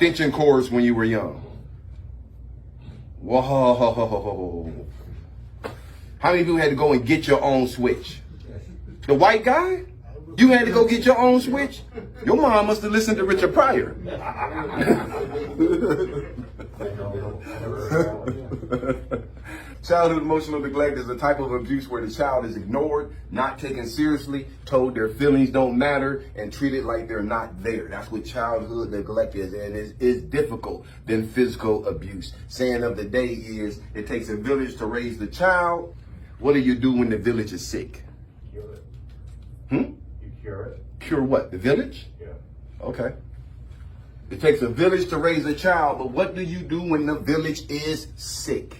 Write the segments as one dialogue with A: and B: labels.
A: extension cords when you were young? Whoa. How many people had to go and get your own switch? The white guy? You had to go get your own switch? Your mom must have listened to Richard Pryor. Childhood emotional neglect is a type of abuse where the child is ignored, not taken seriously, told their feelings don't matter, and treated like they're not there. That's what childhood neglect is, and it's difficult than physical abuse. Saying of the day is, it takes a village to raise the child. What do you do when the village is sick?
B: Cure it.
A: You
B: cure it.
A: Cure what? The village?
B: Yeah.
A: Okay. It takes a village to raise a child, but what do you do when the village is sick?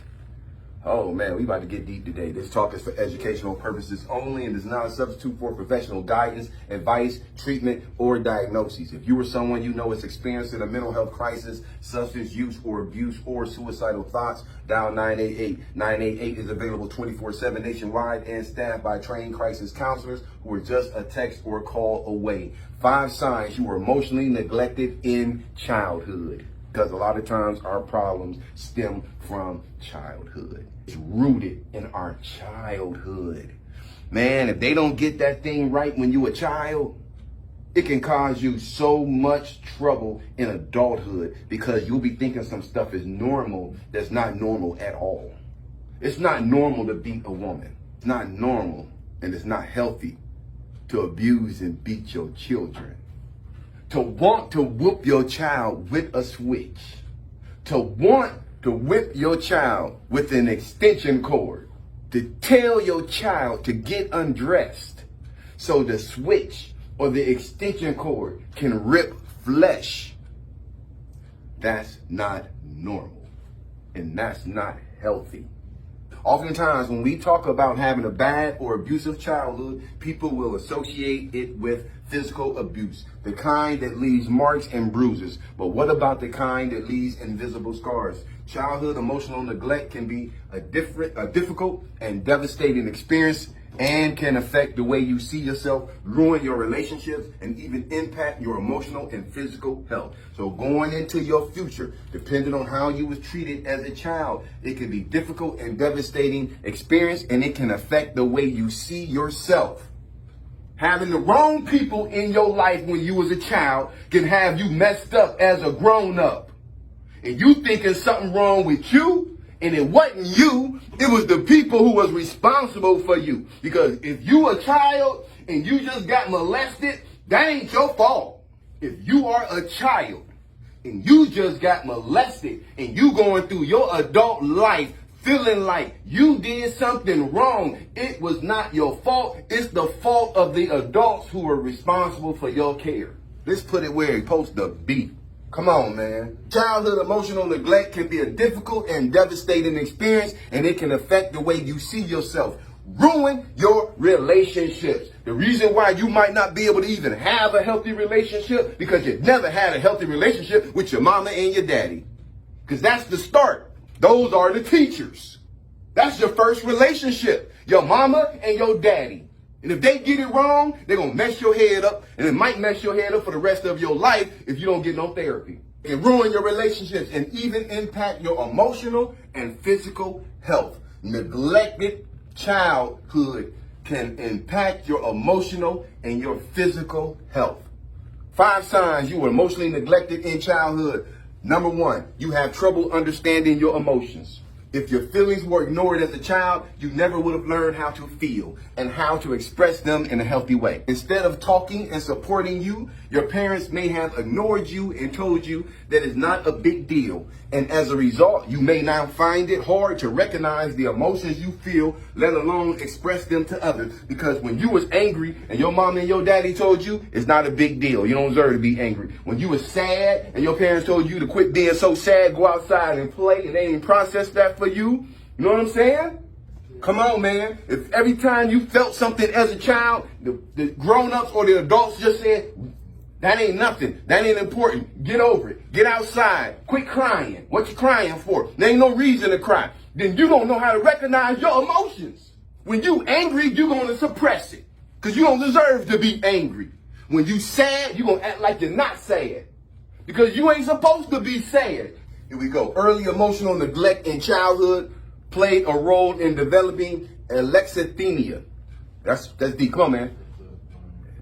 A: Oh man, we about to get deep today. This talk is for educational purposes only and is not a substitute for professional guidance, advice, treatment, or diagnoses. If you or someone you know is experiencing a mental health crisis, substance use or abuse, or suicidal thoughts, dial 988. 988 is available 24/7 nationwide and staffed by trained crisis counselors who are just a text or call away. 5 signs you were emotionally neglected in childhood. Because a lot of times our problems stem from childhood. It's rooted in our childhood. Man, if they don't get that thing right when you a child, it can cause you so much trouble in adulthood because you'll be thinking some stuff is normal that's not normal at all. It's not normal to beat a woman. It's not normal and it's not healthy to abuse and beat your children. To want to whoop your child with a switch. To want to whip your child with an extension cord. To tell your child to get undressed so the switch or the extension cord can rip flesh. That's not normal. And that's not healthy. Oftentimes, when we talk about having a bad or abusive childhood, people will associate it with physical abuse, the kind that leaves marks and bruises. But what about the kind that leaves invisible scars? Childhood emotional neglect can be a difficult and devastating experience and can affect the way you see yourself, ruin your relationships, and even impact your emotional and physical health. So going into your future, depending on how you was treated as a child, it can be difficult and devastating experience, and it can affect the way you see yourself. Having the wrong people in your life when you was a child can have you messed up as a grown-up. And you thinking something wrong with you, and it wasn't you, it was the people who was responsible for you. Because if you a child and you just got molested, that ain't your fault. If you are a child and you just got molested and you going through your adult life feeling like you did something wrong, it was not your fault. It's the fault of the adults who are responsible for your care. Let's put it where it's supposed to be. Come on, man. Childhood emotional neglect can be a difficult and devastating experience, and it can affect the way you see yourself. Ruin your relationships. The reason why you might not be able to even have a healthy relationship because you never had a healthy relationship with your mama and your daddy. Because that's the start. Those are the teachers. That's your first relationship. Your mama and your daddy. And if they get it wrong, they're going to mess your head up. And it might mess your head up for the rest of your life if you don't get no therapy. It can ruin your relationships and even impact your emotional and physical health. Neglected childhood can impact your emotional and your physical health. 5 signs you were emotionally neglected in childhood. Number 1, you have trouble understanding your emotions. If your feelings were ignored as a child, you never would have learned how to feel and how to express them in a healthy way. Instead of talking and supporting you, your parents may have ignored you and told you that it's not a big deal. And as a result, you may now find it hard to recognize the emotions you feel, let alone express them to others. Because when you was angry and your mom and your daddy told you it's not a big deal, you don't deserve to be angry. When you was sad and your parents told you to quit being so sad, go outside and play, and they didn't process that for you, you know what I'm saying? Come on, man. If every time you felt something as a child, the grown-ups or the adults just said, that ain't nothing. That ain't important. Get over it. Get outside. Quit crying. What you crying for? There ain't no reason to cry. Then you don't know how to recognize your emotions. When you angry, you going to suppress it. Because you don't deserve to be angry. When you sad, you going to act like you're not sad. because you ain't supposed to be sad. Here we go. Early emotional neglect in childhood played a role in developing alexithymia. That's deep. Come on, man.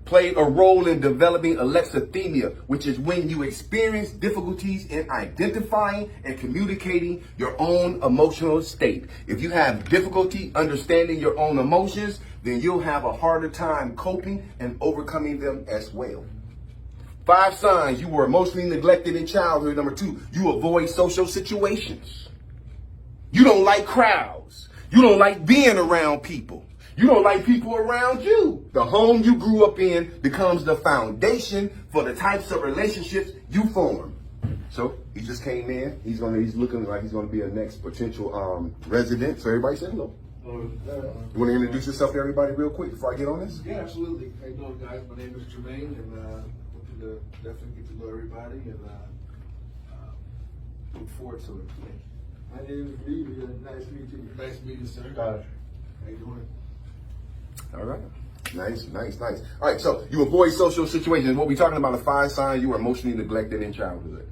A: Played a role in developing alexithymia, which is when you experience difficulties in identifying and communicating your own emotional state. If you have difficulty understanding your own emotions, then you'll have a harder time coping and overcoming them as well. 5 signs you were emotionally neglected in childhood. Number 2, you avoid social situations. You don't like crowds. You don't like being around people. You don't like people around you. The home you grew up in becomes the foundation for the types of relationships you form. So he just came in. He's looking like he's gonna be a next potential resident. So everybody say hello. You want to introduce yourself to everybody real quick before I get on this?
B: Yeah, absolutely. How you doing, guys? My name is Jermaine, and hoping to definitely get to know everybody, and look forward to it.
C: My name is Lee. Nice to meet you.
B: Nice to meet you, sir. How you doing?
A: All right. Nice. All right, so you avoid social situations. What we're talking about, the 5 signs you were emotionally neglected in childhood.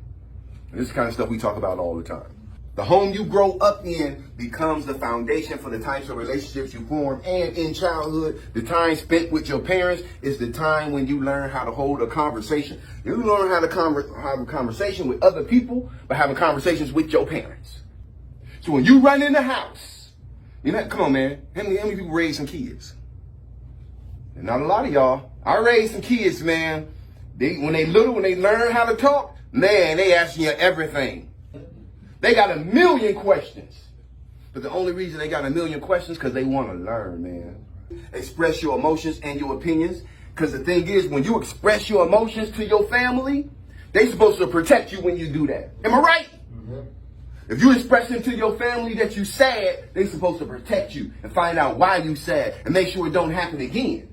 A: And this is the kind of stuff we talk about all the time. The home you grow up in becomes the foundation for the types of relationships you form. And in childhood, the time spent with your parents is the time when you learn how to hold a conversation. You learn how to have a conversation with other people by having conversations with your parents. So when you run in the house, come on, man. How many people raise some kids? And not a lot of y'all. I raised some kids, man. When they little, when they learn how to talk, man, they asking you everything. They got a million questions. But the only reason they got a million questions because they want to learn, man. Express your emotions and your opinions. Because the thing is, when you express your emotions to your family, they supposed to protect you when you do that. Am I right? Mm-hmm. If you express it to your family that you sad, they supposed to protect you and find out why you sad and make sure it don't happen again.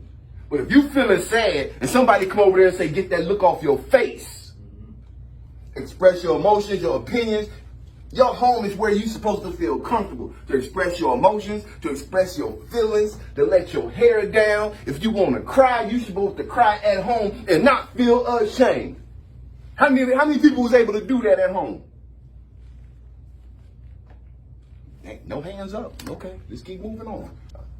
A: But if you feeling sad and somebody come over there and say, get that look off your face, express your emotions, your opinions. Your home is where you're supposed to feel comfortable to express your emotions, to express your feelings, to let your hair down. If you want to cry, you're supposed to cry at home and not feel ashamed. How many people was able to do that at home? No hands up. Okay, let's keep moving on.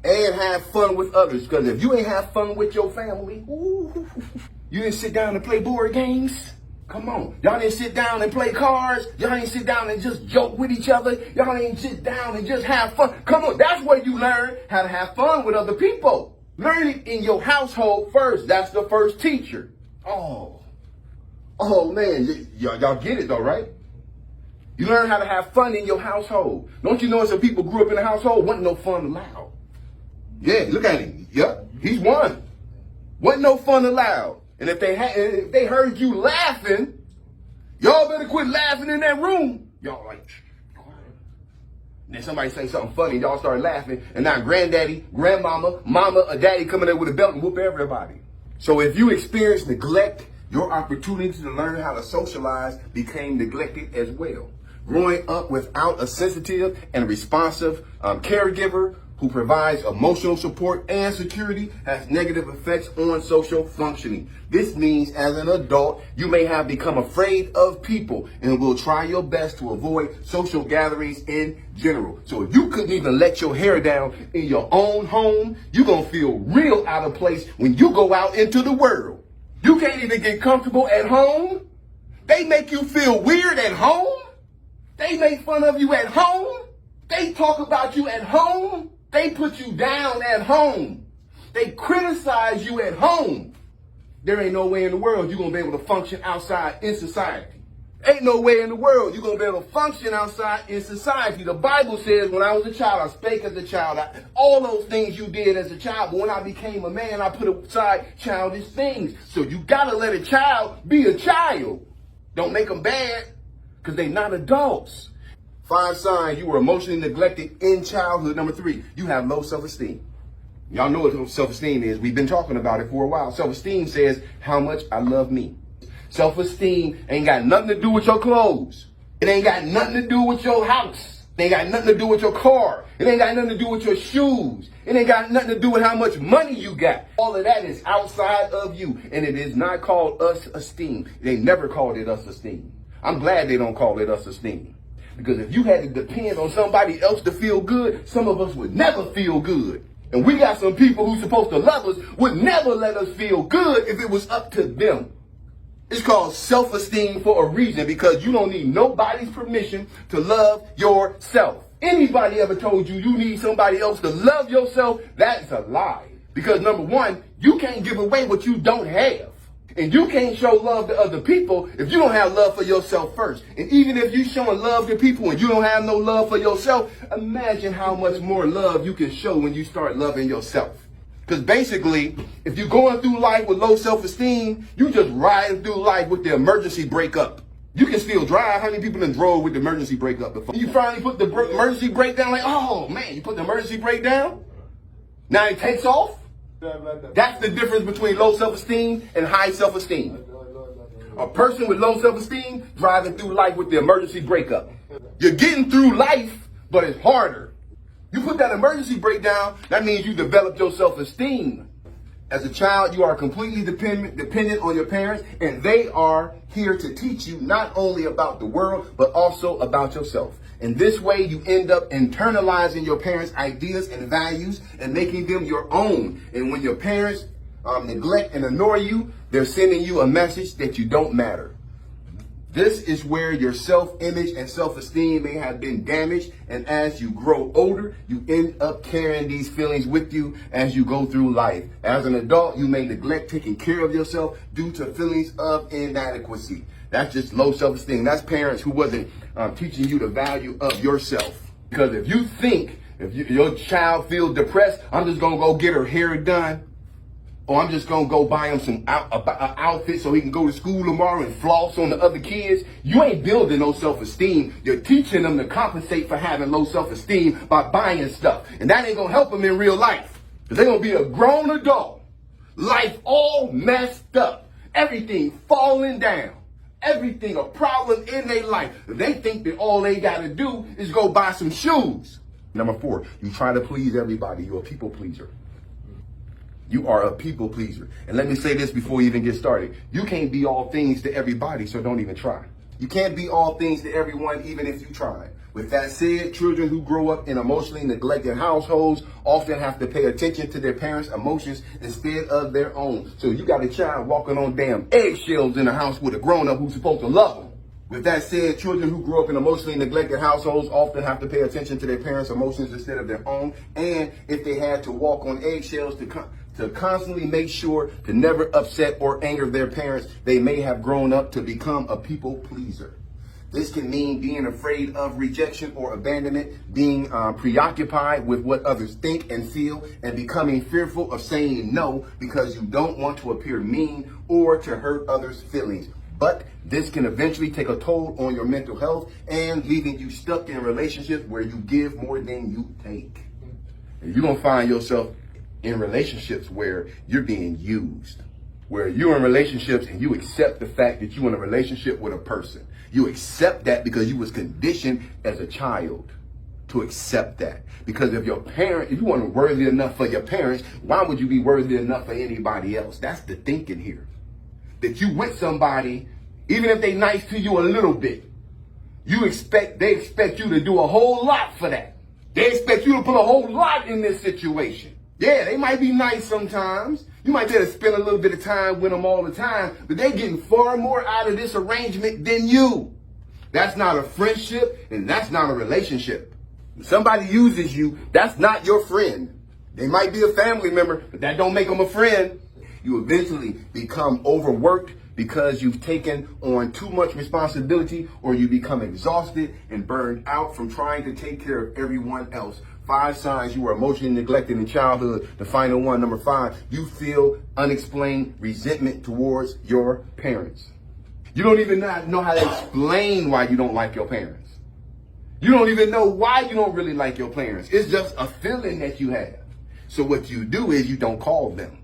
A: And have fun with others, because if you ain't have fun with your family, you didn't sit down and play board games. Come on. Y'all didn't sit down and play cards. Y'all didn't sit down and just joke with each other. Y'all didn't sit down and just have fun. Come on. That's where you learn how to have fun with other people. Learn it in your household first. That's the first teacher. Oh man. Y'all get it though, right? You learn how to have fun in your household. Don't you know some people grew up in a household, wasn't no fun allowed. Yeah, look at him. Yep, he's one. Wasn't no fun allowed. And if they heard you laughing, y'all better quit laughing in that room. Y'all like, quiet. Then somebody say something funny, y'all start laughing, and now granddaddy, grandmama, mama, or daddy coming there with a belt and whoop everybody. So if you experience neglect, your opportunity to learn how to socialize became neglected as well. Growing up without a sensitive and responsive caregiver who provides emotional support and security has negative effects on social functioning. This means as an adult, you may have become afraid of people and will try your best to avoid social gatherings in general. So if you couldn't even let your hair down in your own home, you're going to feel real out of place when you go out into the world. You can't even get comfortable at home. They make you feel weird at home. They make fun of you at home. They talk about you at home. They put you down at home. They criticize you at home. There ain't no way in the world you're going to be able to function outside in society. Ain't no way in the world you're going to be able to function outside in society. The Bible says when I was a child, I spake as a child. All those things you did as a child. But when I became a man, I put aside childish things. So you got to let a child be a child. Don't make them bad because they're not adults. 5 signs you were emotionally neglected in childhood. Number 3, you have low self-esteem. Y'all know what self-esteem is. We've been talking about it for a while. Self-esteem says how much I love me. Self-esteem ain't got nothing to do with your clothes. It ain't got nothing to do with your house. It ain't got nothing to do with your car. It ain't got nothing to do with your shoes. It ain't got nothing to do with how much money you got. All of that is outside of you. And it is not called us esteem. They never called it us esteem. I'm glad they don't call it us esteem. Because if you had to depend on somebody else to feel good, some of us would never feel good. And we got some people who's supposed to love us would never let us feel good if it was up to them. It's called self-esteem for a reason, because you don't need nobody's permission to love yourself. Anybody ever told you you need somebody else to love yourself? That's a lie. Because number one, you can't give away what you don't have. And you can't show love to other people if you don't have love for yourself first. And even if you're showing love to people and you don't have no love for yourself, imagine how much more love you can show when you start loving yourself. Because basically, if you're going through life with low self-esteem, you just riding through life with the emergency brake up. You can still drive. How many people done drove with the emergency brake up before? You finally put the emergency brake down, like, oh man, you put the emergency brake down? Now it takes off? That's the difference between low self-esteem and high self-esteem. A person with low self-esteem driving through life with the emergency brake up. You're getting through life, but it's harder. You put that emergency brake down, that means you developed your self-esteem. As a child, you are completely dependent on your parents, and they are here to teach you not only about the world, but also about yourself. In this way, you end up internalizing your parents' ideas and values and making them your own. And when your parents neglect and ignore you, they're sending you a message that you don't matter. This is where your self-image and self-esteem may have been damaged, and as you grow older, you end up carrying these feelings with you as you go through life. As an adult, you may neglect taking care of yourself due to feelings of inadequacy. That's just low self-esteem. That's parents who wasn't teaching you the value of yourself. Because if you think, if your child feels depressed, I'm just going to go get her hair done, or I'm just going to go buy him some outfit so he can go to school tomorrow and floss on the other kids, you ain't building no self-esteem. You're teaching them to compensate for having low self-esteem by buying stuff. And that ain't going to help them in real life. Because they're going to be a grown adult. Life all messed up. Everything falling down. Everything a problem in their life. They think that all they got to do is go buy some shoes. Number 4, you try to please everybody. You're a people pleaser. You are a people pleaser. And let me say this before you even get started. You can't be all things to everybody, so don't even try. You can't be all things to everyone, even if you try. With that said, children who grow up in emotionally neglected households often have to pay attention to their parents' emotions instead of their own. So you got a child walking on damn eggshells in a house with a grown-up who's supposed to love them. With that said, children who grow up in emotionally neglected households often have to pay attention to their parents' emotions instead of their own. And if they had to walk on eggshells to constantly make sure to never upset or anger their parents, they may have grown up to become a people pleaser. This can mean being afraid of rejection or abandonment, being preoccupied with what others think and feel, and becoming fearful of saying no because you don't want to appear mean or to hurt others' feelings. But this can eventually take a toll on your mental health and leaving you stuck in relationships where you give more than you take. And you're going to find yourself in relationships where you're being used, where you're in relationships and you accept the fact that you're in a relationship with a person. You accept that because you was conditioned as a child to accept that. Because if your parent, if you weren't worthy enough for your parents, why would you be worthy enough for anybody else? That's the thinking here. That you with somebody, even if they nice to you a little bit, they expect you to do a whole lot for that. They expect you to put a whole lot in this situation. Yeah, they might be nice sometimes. You might be able to spend a little bit of time with them all the time, but they're getting far more out of this arrangement than you. That's not a friendship, and that's not a relationship. If somebody uses you, that's not your friend. They might be a family member, but that don't make them a friend. You eventually become overworked because you've taken on too much responsibility, or you become exhausted and burned out from trying to take care of everyone else. 5 signs you were emotionally neglected in childhood. The final one, number 5, you feel unexplained resentment towards your parents. You don't even know how to explain why you don't like your parents. You don't even know why you don't really like your parents. It's just a feeling that you have. So what you do is you don't call them.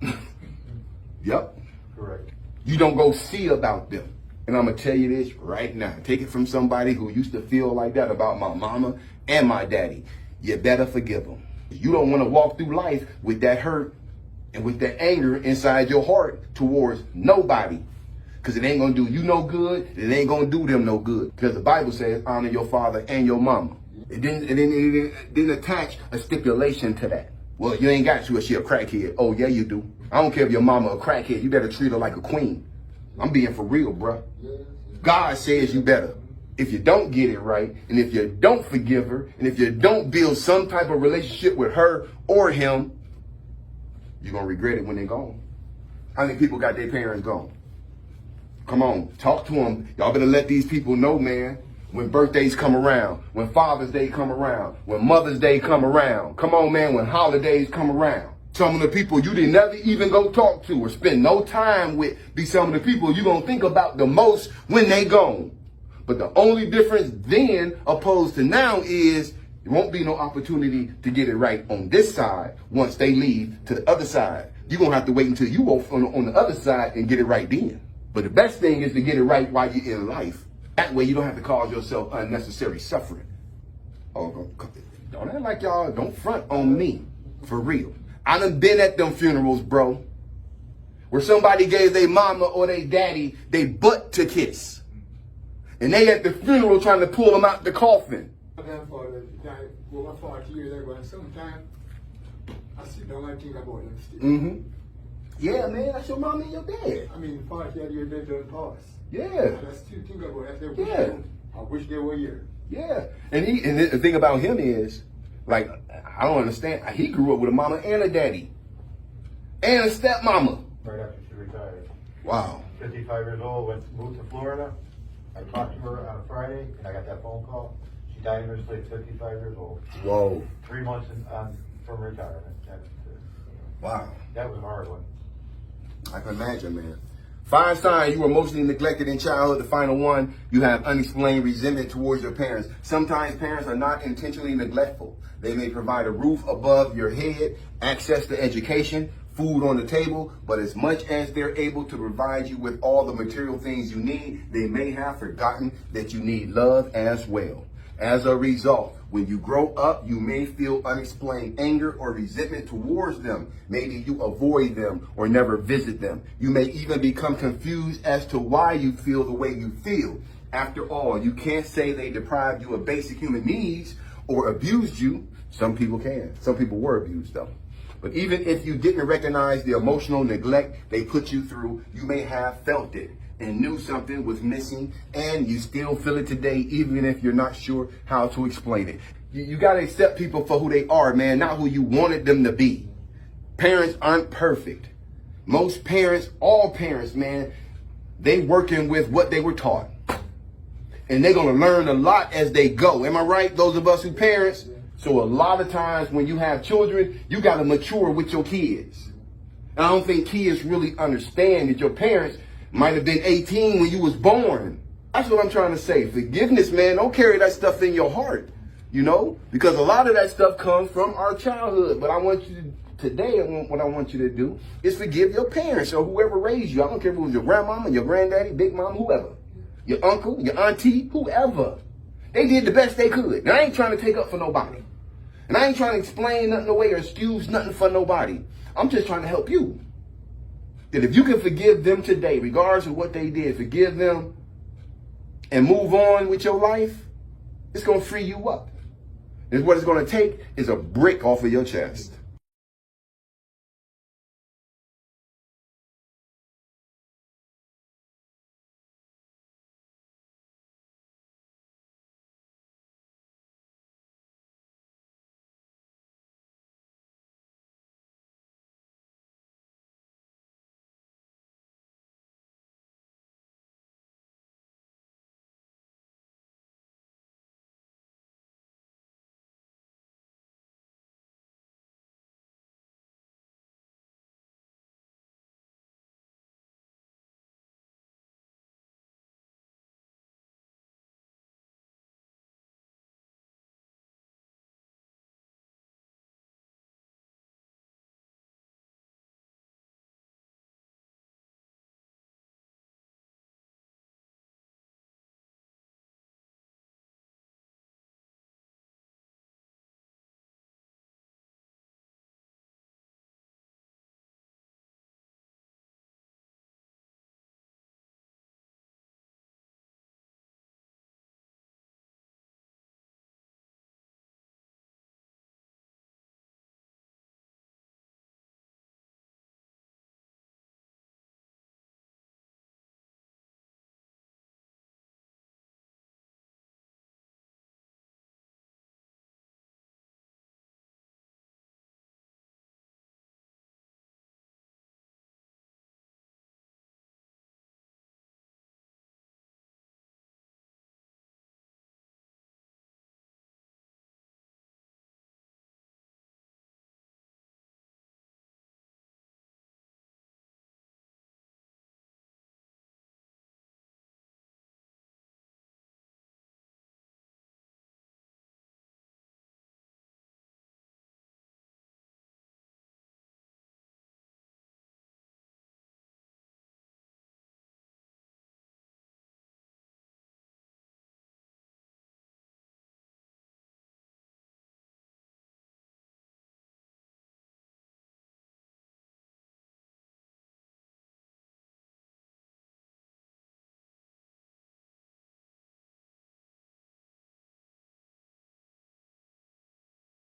A: Yep.
C: Correct.
A: You don't go see about them. And I'm going to tell you this right now. Take it from somebody who used to feel like that about my mama and my daddy. You better forgive them. You don't want to walk through life with that hurt and with that anger inside your heart towards nobody. Because it ain't going to do you no good. It ain't going to do them no good. Because the Bible says honor your father and your mama. It didn't attach a stipulation to that. Well, you ain't got to if she a crackhead. Oh, yeah, you do. I don't care if your mama a crackhead. You better treat her like a queen. I'm being for real, bruh. God says you better. If you don't get it right, and if you don't forgive her, and if you don't build some type of relationship with her or him, you're going to regret it when they're gone. How many people got their parents gone? Come on, talk to them. Y'all better let these people know, man. When birthdays come around, when Father's Day come around, when Mother's Day come around. Come on, man, when holidays come around. Some of the people you didn't never even go talk to or spend no time with be some of the people you're going to think about the most when they gone. But the only difference then opposed to now is there won't be no opportunity to get it right on this side once they leave to the other side. You're going to have to wait until you go on the other side and get it right then. But the best thing is to get it right while you're in life. That way you don't have to cause yourself unnecessary suffering. Oh, don't act like y'all, don't front on me. For real. I done been at them funerals, bro, where somebody gave their mama or their daddy they butt to kiss. And they at the funeral trying to pull them out the coffin.
C: Grandfather died over 40 years ago, and sometimes I sit down and think about them still.
A: Mm-hmm. Yeah, man, that's your mama and your dad.
C: I mean, 40 years they done passed.
A: Yeah.
C: And I still think about it.
A: Yeah.
C: I wish they were here.
A: Yeah. And the thing about him is, like, I don't understand. He grew up with a mama and a daddy. And a stepmama.
D: Right after she retired.
A: Wow.
D: 55 years old, moved to Florida. I talked to her on a Friday, and I got that phone call. She died in her sleep, 55 years old.
A: Whoa.
D: 3 months from retirement.
A: Wow.
D: That was a hard one.
A: I can imagine, man. 5 signs you were emotionally neglected in childhood. The final one, you have unexplained resentment towards your parents. Sometimes parents are not intentionally neglectful. They may provide a roof above your head, access to education, food on the table, but as much as they're able to provide you with all the material things you need, they may have forgotten that you need love as well. As a result, when you grow up, you may feel unexplained anger or resentment towards them. Maybe you avoid them or never visit them. You may even become confused as to why you feel the way you feel. After all, you can't say they deprived you of basic human needs or abused you. Some people can. Some people were abused, though. But even if you didn't recognize the emotional neglect they put you through, you may have felt it and knew something was missing, and you still feel it today, even if you're not sure how to explain it. You got to accept people for who they are, man, not who you wanted them to be. Parents aren't perfect. Most parents, all parents, man, they working with what they were taught. And they're going to learn a lot as they go. Am I right? Those of us who parents. So a lot of times when you have children, you got to mature with your kids. And I don't think kids really understand that your parents might have been 18 when you was born. That's what I'm trying to say. Forgiveness, man, don't carry that stuff in your heart, you know, because a lot of that stuff comes from our childhood. But I want you to, today, what I want you to do is forgive your parents or whoever raised you. I don't care if it was your grandmama, your granddaddy, big mama, whoever, your uncle, your auntie, whoever. They did the best they could. And I ain't trying to take up for nobody. And I ain't trying to explain nothing away or excuse nothing for nobody. I'm just trying to help you. That if you can forgive them today, regardless of what they did, forgive them and move on with your life, it's going to free you up. And what it's going to take is a brick off of your chest.